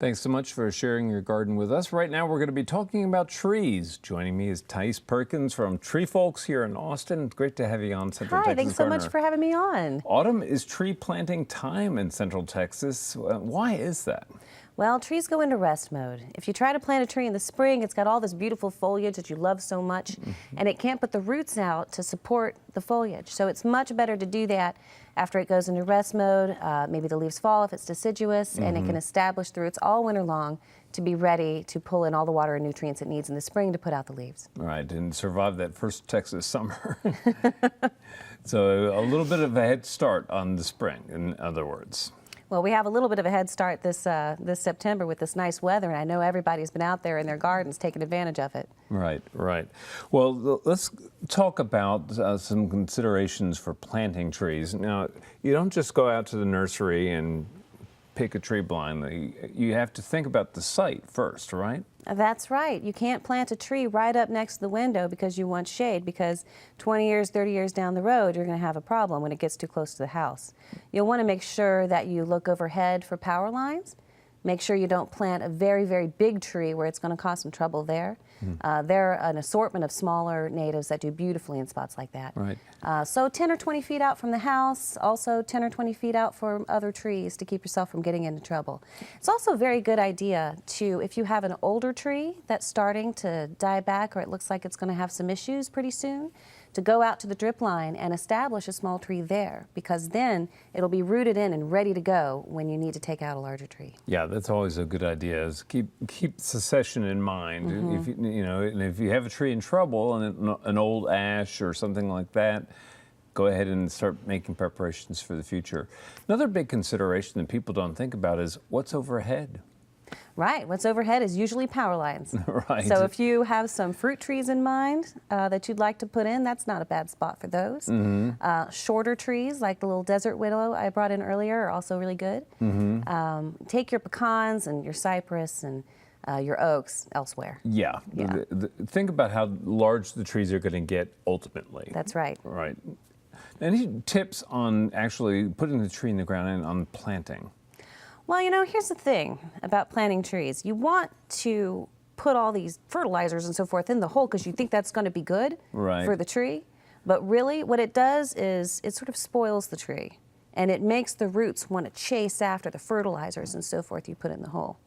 Thanks so much for sharing your garden with us. Right now, we're going to be talking about trees. Joining me is Thais Perkins from Tree Folks here in Austin. Great to have you on Central Hi, Texas thanks so Gardener. much for having me on. Autumn is tree planting time in Central Texas. Why is that? Well, trees go into rest mode. If you try to plant a tree in the spring, it's got all this beautiful foliage that you love so much, and it can't put the roots out to support the foliage. So it's much better to do that after it goes into rest mode. Maybe the leaves fall if it's deciduous, and it can establish the roots all winter long to be ready to pull in all the water and nutrients it needs in the spring to put out the leaves. Right, and survive that first Texas summer. So a little bit of a head start on the spring, in other words. Well, we have a little bit of a head start this September with this nice weather, and I know everybody's been out there in their gardens taking advantage of it. Right, right. Well, let's talk about some considerations for planting trees. Now, you don't just go out to the nursery and pick a tree blindly. You have to think about the site first, right? That's right. You can't plant a tree right up next to the window because you want shade, because 20 years, 30 years down the road, you're going to have a problem when it gets too close to the house. You'll want to make sure that you look overhead for power lines. Make sure you don't plant a very, very big tree where it's going to cause some trouble there. There are an assortment of smaller natives that do beautifully in spots like that. Right. So 10 or 20 feet out from the house, also 10 or 20 feet out from other trees to keep yourself from getting into trouble. It's also a very good idea to, if you have an older tree that's starting to die back or it looks like it's going to have some issues pretty soon, to go out to the drip line and establish a small tree there, because then it'll be rooted in and ready to go when you need to take out a larger tree. Yeah, that's always a good idea, is keep succession in mind. If you know, and if you have a tree in trouble and an old ash or something like that, go ahead and start making preparations for the future. Another big consideration that people don't think about is what's overhead. Right, what's overhead is usually power lines. Right. So if you have some fruit trees in mind that you'd like to put in, that's not a bad spot for those. Shorter trees, like the little desert willow I brought in earlier, are also really good. Take your pecans and your cypress and your oaks elsewhere. Yeah. Think about how large the trees are going to get ultimately. That's right. Right. Any tips on actually putting the tree in the ground and on planting? Well, you know, here's the thing about planting trees. You want to put all these fertilizers and so forth in the hole because you think that's going to be good for the tree. But really, what it does is it sort of spoils the tree, and it makes the roots want to chase after the fertilizers and so forth you put in the hole.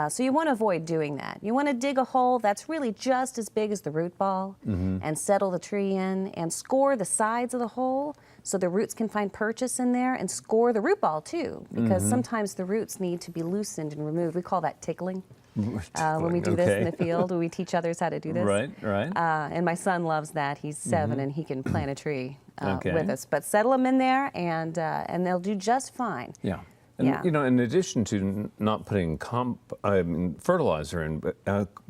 So you want to avoid doing that. You want to dig a hole that's really just as big as the root ball and settle the tree in and score the sides of the hole so the roots can find purchase in there, and score the root ball too, because sometimes the roots need to be loosened and removed. We call that tickling. When we do this in the field, when we teach others how to do this. Right, right. And my son loves that. He's 7 and he can plant a tree with us. But settle them in there and they'll do just fine. Yeah. And, you know, in addition to not putting fertilizer in, but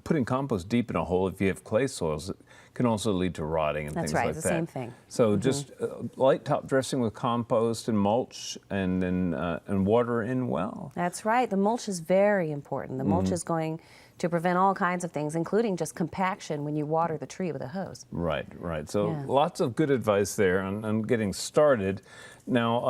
putting compost deep in a hole, if you have clay soils, it can also lead to rotting and things like that. That's right, it's the same thing. So just light top dressing with compost and mulch, and then and water in well. That's right. The mulch is very important. The mulch is going to prevent all kinds of things, including just compaction when you water the tree with a hose. Right, right. So lots of good advice there on getting started. Now,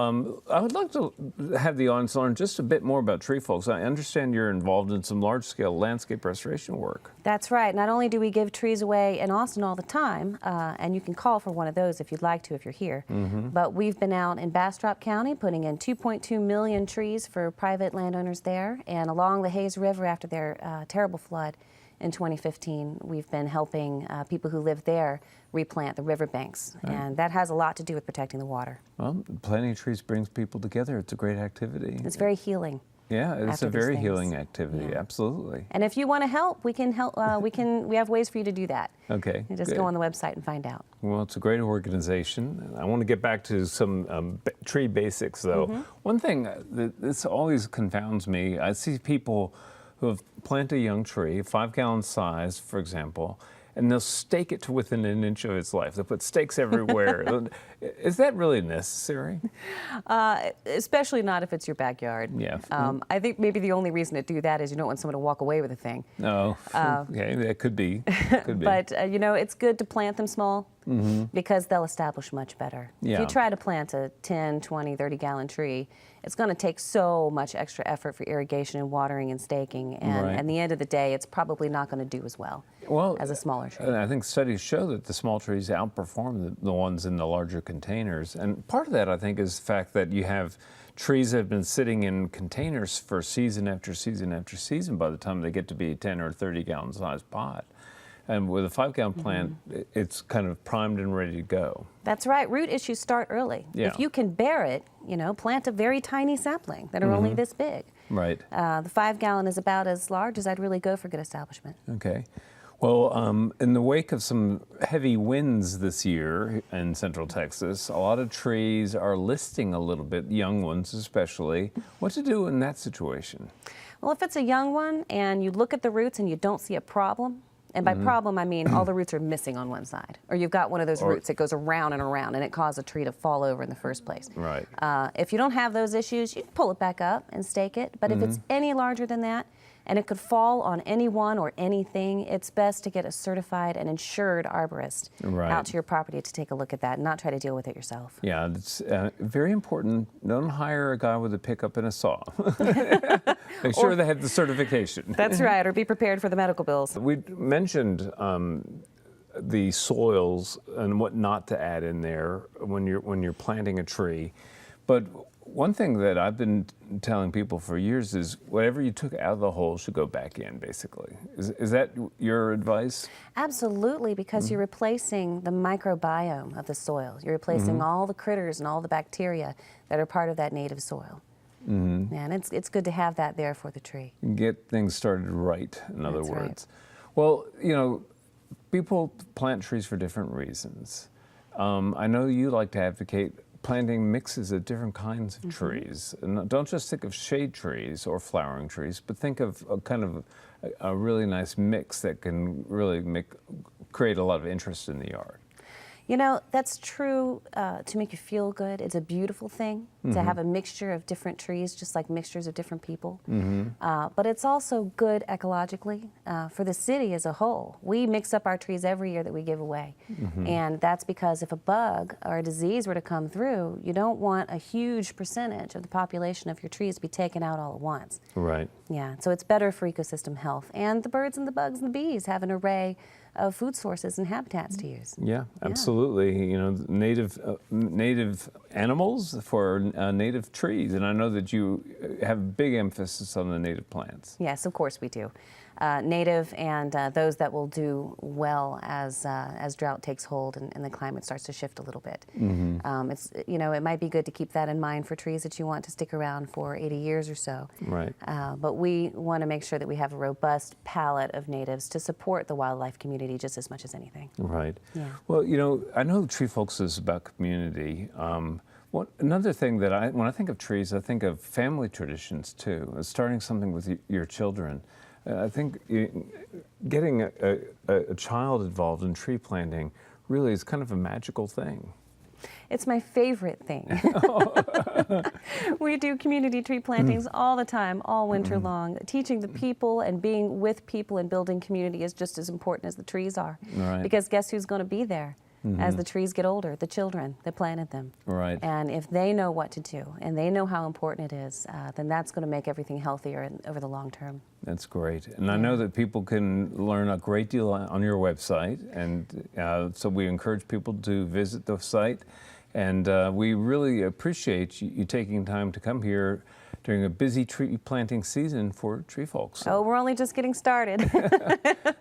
I would like to have the audience learn just a bit more about Tree Folks. I understand you're involved in some large-scale landscape restoration work. That's right. Not only do we give trees away in Austin all the time, and you can call for one of those if you'd like to if you're here, but we've been out in Bastrop County putting in 2.2 million trees for private landowners there, and along the Hayes River after their terrible flood in 2015, we've been helping people who live there replant the riverbanks, and that has a lot to do with protecting the water. Well, planting trees brings people together. It's a great activity. It's very healing. Yeah, it's a very healing activity. Absolutely. And if you want to help, we can help. We have ways for you to do that. Okay. You just go on the website and find out. Well, it's a great organization. I want to get back to some tree basics, though. One thing that always confounds me, I see people who have planted a young tree, 5-gallon size, for example, and they'll stake it to within an inch of its life. They'll put stakes everywhere. Is that really necessary? Especially not if it's your backyard. Yeah. I think maybe the only reason to do that is you don't want someone to walk away with a thing. No. Okay, that could be. But, you know, it's good to plant them small. because they'll establish much better. If Yeah. you try to plant a 10, 20, 30-gallon tree, it's going to take so much extra effort for irrigation and watering and staking, and Right. at the end of the day, it's probably not going to do as well as a smaller tree. And I think studies show that the small trees outperform the ones in the larger containers. And part of that, I think, is the fact that you have trees that have been sitting in containers for season after season after season by the time they get to be a 10 or 30-gallon size pot. And with a 5-gallon plant, it's kind of primed and ready to go. That's right. Root issues start early. Yeah. If you can bear it, plant a very tiny sapling that are only this big. Right. The 5-gallon is about as large as I'd really go for good establishment. Okay. Well, in the wake of some heavy winds this year in Central Texas, a lot of trees are listing a little bit, young ones especially. What to do in that situation? Well, if it's a young one and you look at the roots and you don't see a problem, and by problem I mean all the roots are missing on one side, or you've got one of those roots that goes around and around and it caused a tree to fall over in the first place. Right. If you don't have those issues, you can pull it back up and stake it. But if it's any larger than that, and it could fall on anyone or anything, it's best to get a certified and insured arborist out to your property to take a look at that and not try to deal with it yourself. Yeah, it's very important. Don't hire a guy with a pickup and a saw. Make sure they have the certification. That's right, or be prepared for the medical bills. We mentioned the soils and what not to add in there when you're planting a tree, but one thing that I've been telling people for years is whatever you took out of the hole should go back in, basically. Is that your advice? Absolutely, because you're replacing the microbiome of the soil. You're replacing all the critters and all the bacteria that are part of that native soil. And it's good to have that there for the tree. Get things started right, in other That's right. words. Well, people plant trees for different reasons. I know you like to advocate planting mixes of different kinds of trees. And don't just think of shade trees or flowering trees, but think of a really nice mix that can really create a lot of interest in the yard. That's true to make you feel good. It's a beautiful thing to have a mixture of different trees, just like mixtures of different people. But it's also good ecologically for the city as a whole. We mix up our trees every year that we give away. And that's because if a bug or a disease were to come through, you don't want a huge percentage of the population of your trees to be taken out all at once. Right. Yeah, so it's better for ecosystem health. And the birds and the bugs and the bees have an array of food sources and habitats to use. Yeah, absolutely. Native animals for native trees, and I know that you have big emphasis on the native plants. Yes, of course we do. Native and those that will do well as drought takes hold and the climate starts to shift a little bit. It might be good to keep that in mind for trees that you want to stick around for 80 years or so. Right. But we want to make sure that we have a robust palette of natives to support the wildlife community just as much as anything. Right. Yeah. Well, I know Tree Folks is about community. Another thing that when I think of trees, I think of family traditions too. Starting something with your children. I think getting a child involved in tree planting really is kind of a magical thing. It's my favorite thing. We do community tree plantings all the time, all winter long. Teaching the people and being with people and building community is just as important as the trees are. Right. Because guess who's going to be there as the trees get older? The children that planted them. Right. And if they know what to do and they know how important it is, then that's going to make everything healthier over the long term. That's great. And I know that people can learn a great deal on your website. And so we encourage people to visit the site. And we really appreciate you taking time to come here during a busy tree planting season for Tree Folks. Oh, we're only just getting started.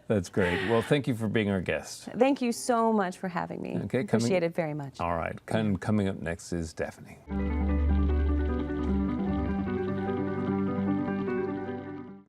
That's great. Well, thank you for being our guest. Thank you so much for having me. Okay, Appreciate it very much. All right. Coming up next is Daphne.